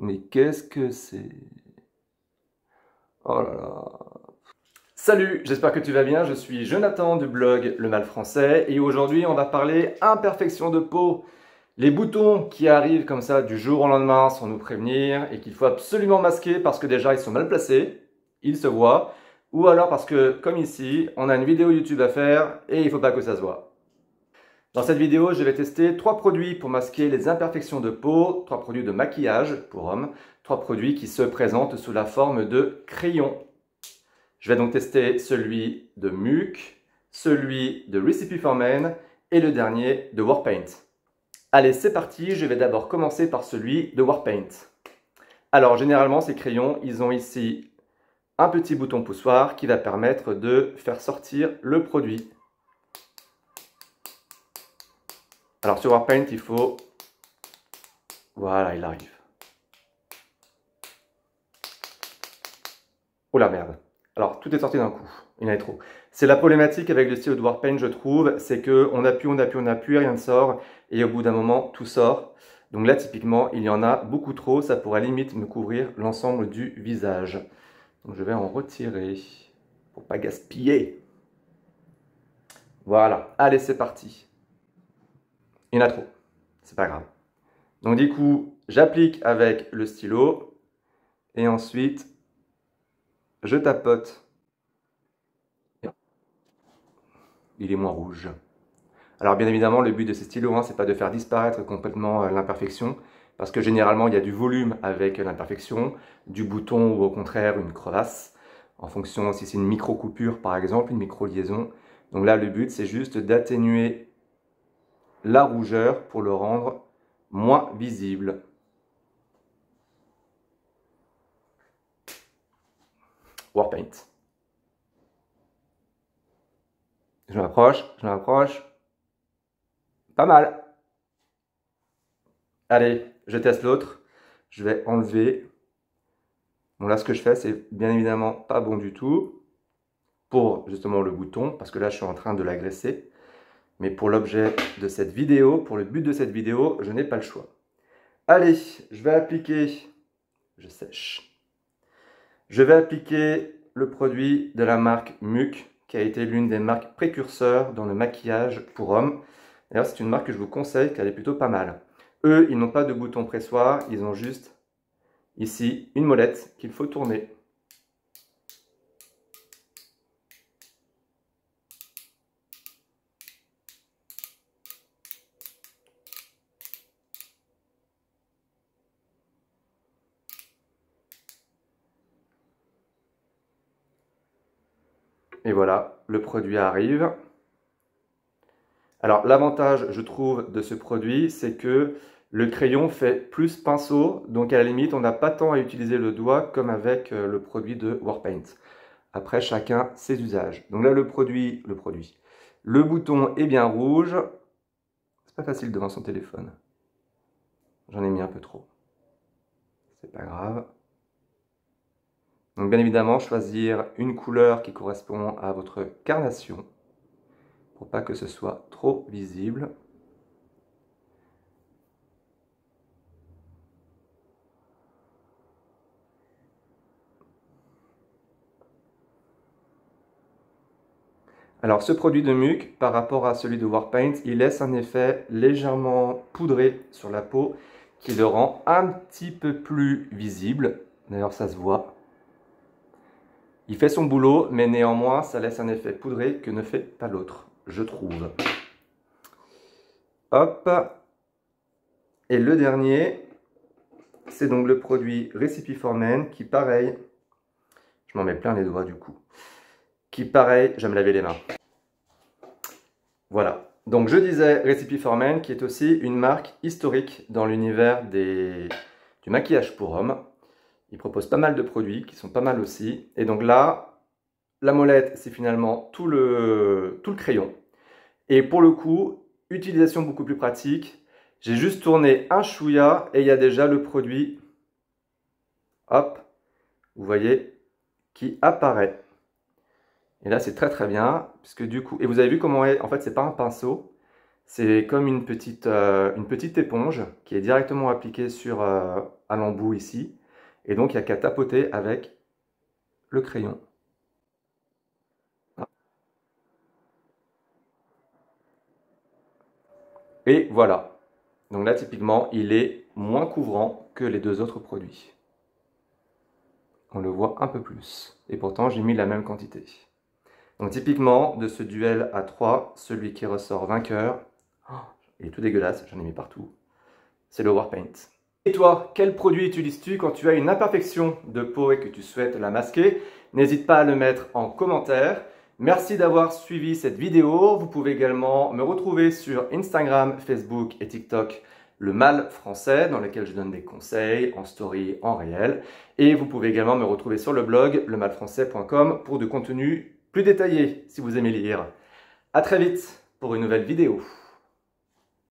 Mais qu'est-ce que c'est? Oh là là. Salut, j'espère que tu vas bien, je suis Jonathan du blog Le Mal Français et aujourd'hui on va parler imperfection de peau. Les boutons qui arrivent comme ça du jour au lendemain sans nous prévenir et qu'il faut absolument masquer parce que déjà ils sont mal placés, ils se voient, ou alors parce que comme ici, on a une vidéo YouTube à faire et il ne faut pas que ça se voit. Dans cette vidéo, je vais tester 3 produits pour masquer les imperfections de peau, 3 produits de maquillage pour hommes, 3 produits qui se présentent sous la forme de crayons. Je vais donc tester celui de Muc, celui de Recipe for Men et le dernier de Warpaint. Allez, c'est parti, je vais d'abord commencer par celui de Warpaint. Alors, généralement, ces crayons, ils ont ici un petit bouton poussoir qui va permettre de faire sortir le produit. Alors sur Warpaint, il faut... Voilà, il arrive. Oh la merde. Alors, tout est sorti d'un coup. Il y en avait trop. C'est la problématique avec le stylo de Warpaint, je trouve, c'est qu'on appuie, rien ne sort, et au bout d'un moment, tout sort. Donc là, typiquement, il y en a beaucoup trop, ça pourrait limite me couvrir l'ensemble du visage. Donc je vais en retirer, pour pas gaspiller. Voilà, allez, c'est parti. Il y en a trop, c'est pas grave. Donc du coup, j'applique avec le stylo et ensuite, je tapote. Il est moins rouge. Alors bien évidemment, le but de ces stylos, c'est pas de faire disparaître complètement l'imperfection, parce que généralement, il y a du volume avec l'imperfection, du bouton ou au contraire une crevasse, en fonction si c'est une micro-coupure par exemple, une micro-liaison. Donc là, le but, c'est juste d'atténuer la rougeur pour le rendre moins visible. Warpaint. Je m'approche. Pas mal. Allez, je teste l'autre. Je vais enlever. Bon là, ce que je fais, c'est bien évidemment pas bon du tout pour justement le bouton, parce que là, je suis en train de l'agresser. Mais pour l'objet de cette vidéo, pour le but de cette vidéo, je n'ai pas le choix. Allez, je vais appliquer... Je sèche. Je vais appliquer le produit de la marque Muc, qui a été l'une des marques précurseurs dans le maquillage pour hommes. D'ailleurs, c'est une marque que je vous conseille, car elle est plutôt pas mal. Eux, ils n'ont pas de bouton pressoir, ils ont juste ici une molette qu'il faut tourner. Et voilà, le produit arrive. Alors l'avantage, je trouve, de ce produit, c'est que le crayon fait plus pinceau, donc à la limite, on n'a pas tant à utiliser le doigt comme avec le produit de Warpaint. Après, chacun ses usages. Donc là, le bouton est bien rouge. C'est pas facile devant son téléphone. J'en ai mis un peu trop. C'est pas grave. Donc bien évidemment, choisir une couleur qui correspond à votre carnation, pour pas que ce soit trop visible. Alors ce produit de Muc, par rapport à celui de Warpaint, il laisse un effet légèrement poudré sur la peau qui le rend un petit peu plus visible. D'ailleurs ça se voit. Il fait son boulot, mais néanmoins ça laisse un effet poudré que ne fait pas l'autre, je trouve. Hop. Et le dernier, c'est donc le produit Recipe for Men qui pareil, je m'en mets plein les doigts du coup, qui pareil, je vais me laver les mains. Voilà, donc je disais Recipe for Men qui est aussi une marque historique dans l'univers du maquillage pour hommes. Ils proposent pas mal de produits qui sont pas mal aussi. Et donc là, la molette, c'est finalement tout le crayon. Et pour le coup, utilisation beaucoup plus pratique. J'ai juste tourné un chouïa et il y a déjà le produit, hop, vous voyez, qui apparaît. Et là, c'est très très bien, puisque du coup, et vous avez vu comment est, en fait, c'est pas un pinceau, C'est comme une petite éponge qui est directement appliquée sur à l'embout ici. Et donc, il n'y a qu'à tapoter avec le crayon. Et voilà. Donc là, typiquement, il est moins couvrant que les deux autres produits. On le voit un peu plus. Et pourtant, j'ai mis la même quantité. Donc typiquement, de ce duel à 3, celui qui ressort vainqueur, il est tout dégueulasse, j'en ai mis partout, c'est le Warpaint. Et toi, quel produit utilises-tu quand tu as une imperfection de peau et que tu souhaites la masquer? N'hésite pas à le mettre en commentaire. Merci d'avoir suivi cette vidéo. Vous pouvez également me retrouver sur Instagram, Facebook et TikTok, le Mal Français, dans lequel je donne des conseils en story, en réel. Et vous pouvez également me retrouver sur le blog lemalfrançais.com pour du contenu plus détaillé si vous aimez lire. À très vite pour une nouvelle vidéo.